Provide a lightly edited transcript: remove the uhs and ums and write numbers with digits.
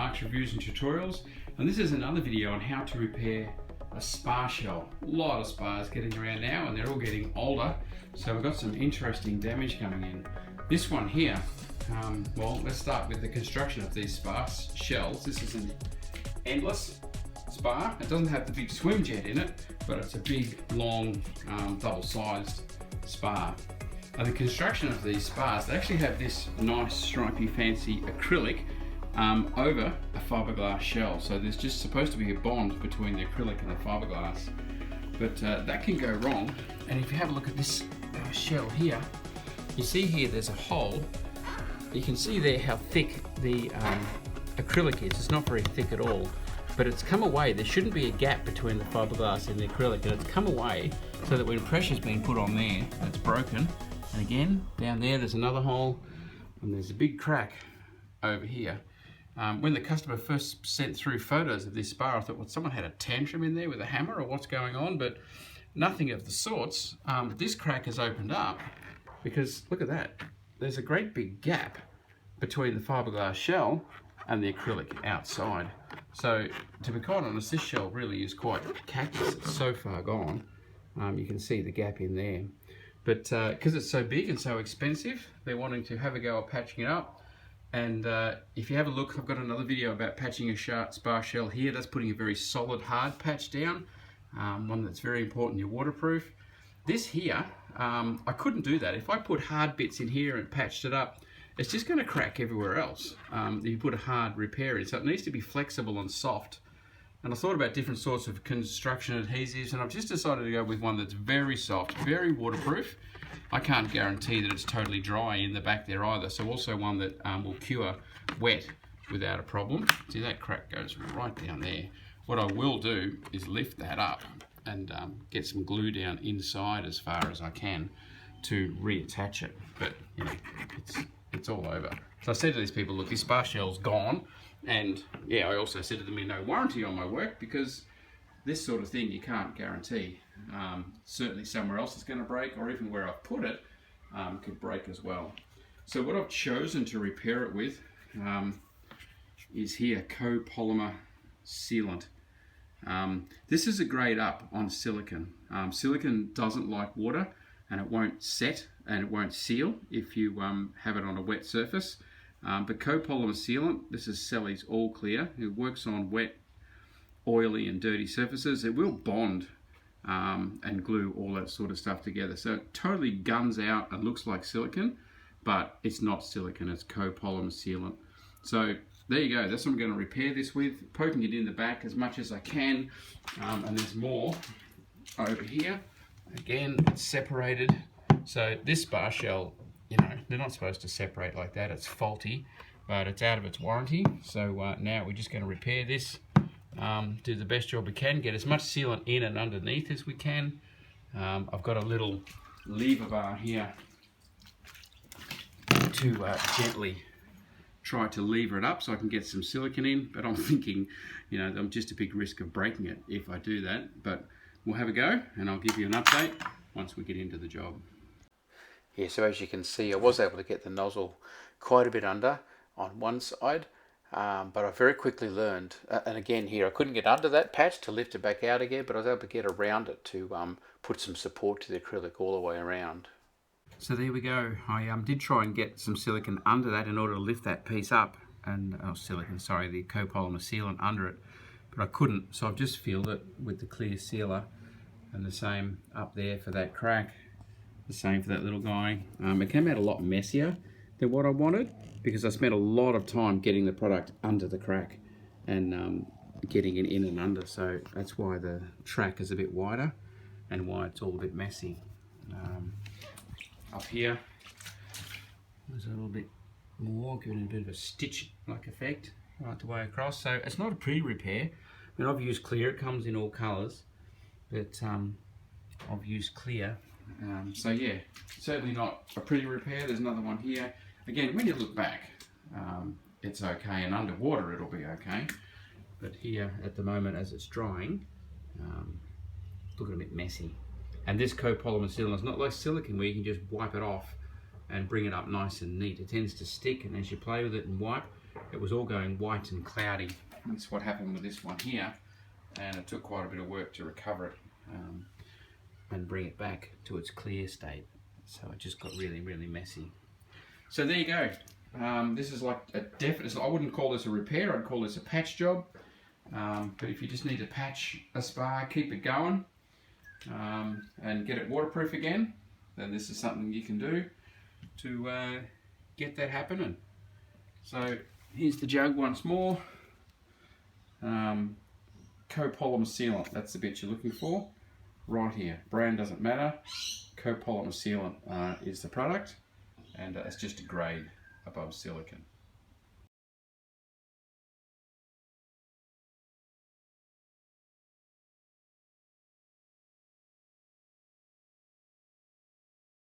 Mark's Reviews and Tutorials, and this is another video on how to repair a spar shell. A lot of spars getting around now and they're all getting older, so we've got some interesting damage coming in. This one here, well, let's start with the construction of these spar shells. This is an endless spar. It doesn't have the big swim jet in it, but it's a big, long, double-sized spar. Now the construction of these spars, they actually have this nice, stripy, fancy acrylic over a fiberglass shell. So there's just supposed to be a bond between the acrylic and the fiberglass. But that can go wrong. And if you have a look at this shell here, you see here there's a hole. You can see there how thick the acrylic is. It's not very thick at all, but it's come away. There shouldn't be a gap between the fiberglass and the acrylic, and it's come away so that when pressure's been put on there, it's broken. And again, down there's another hole, and there's a big crack over here. When the customer first sent through photos of this spar, I thought, well, someone had a tantrum in there with a hammer or what's going on, but nothing of the sorts. This crack has opened up because, look at that, there's a great big gap between the fiberglass shell and the acrylic outside. So, to be quite honest, this shell really is quite cactus. It's so far gone. You can see the gap in there. But because it's so big and so expensive, they're wanting to have a go at patching it up. And if you have a look, I've got another video about patching a spar shell here. That's putting a very solid, hard patch down, one that's very important, you're waterproof. This here, I couldn't do that. If I put hard bits in here and patched it up, it's just going to crack everywhere else. You put a hard repair in, so it needs to be flexible and soft. And I thought about different sorts of construction adhesives, and I've just decided to go with one that's very soft, very waterproof. I can't guarantee that it's totally dry in the back there either, so also one that will cure wet without a problem. See, that crack goes right down there. What I will do is lift that up and get some glue down inside as far as I can to reattach it. But you know, it's all over. So I said to these people, look, this spar shell's gone. And yeah, I also said to them, no warranty on my work, because this sort of thing you can't guarantee. Certainly somewhere else is going to break, or even where I've put it could break as well. So what I've chosen to repair it with is here, copolymer sealant. This is a grade up on silicon. Silicon doesn't like water, and it won't set and it won't seal if you have it on a wet surface. But copolymer sealant, this is Selleys All Clear. It works on wet, oily and dirty surfaces. It will bond and glue all that sort of stuff together. So it totally guns out and looks like silicon, but it's not silicon, it's copolymer sealant. So there you go, that's what I'm going to repair this with, poking it in the back as much as I can. And there's more over here. Again, it's separated. So this spar shell, you know, they're not supposed to separate like that. It's faulty, but it's out of its warranty. So now we're just going to repair this, do the best job we can, get as much sealant in and underneath as we can. I've got a little lever bar here to gently try to lever it up so I can get some silicone in, but I'm thinking, you know, I'm just a big risk of breaking it if I do that. But we'll have a go and I'll give you an update once we get into the job. Yeah, so as you can see, I was able to get the nozzle quite a bit under on one side, but I very quickly learned, and again here, I couldn't get under that patch to lift it back out again, but I was able to get around it to put some support to the acrylic all the way around. So there we go. I did try and get some silicone under that in order to lift that piece up, and the copolymer sealant under it, but I couldn't, so I've just filled it with the clear sealer, and the same up there for that crack. The same for that little guy. It came out a lot messier than what I wanted, because I spent a lot of time getting the product under the crack and getting it in and under, so that's why the track is a bit wider and why it's all a bit messy. Up here there's a little bit more, giving it a bit of a stitch-like effect right the way across. So it's not a pre-repair. I mean, I've used clear, it comes in all colours, but I've used clear. So yeah, certainly not a pretty repair. There's another one here. Again, when you look back, it's okay, and underwater it'll be okay. But here at the moment, as it's drying, looking a bit messy. And this copolymer sealant is not like silicone where you can just wipe it off and bring it up nice and neat. It tends to stick, and as you play with it and wipe, it was all going white and cloudy. That's what happened with this one here, and it took quite a bit of work to recover it and bring it back to its clear state. So it just got really, really messy. So there you go. This is like a definite, I wouldn't call this a repair, I'd call this a patch job. But if you just need to patch a spar, keep it going, and get it waterproof again, then this is something you can do to get that happening. So here's the jug once more. Copolymer sealant, that's the bit you're looking for. Right here, brand doesn't matter. Copolymer sealant is the product, and it's just a grade above silicone.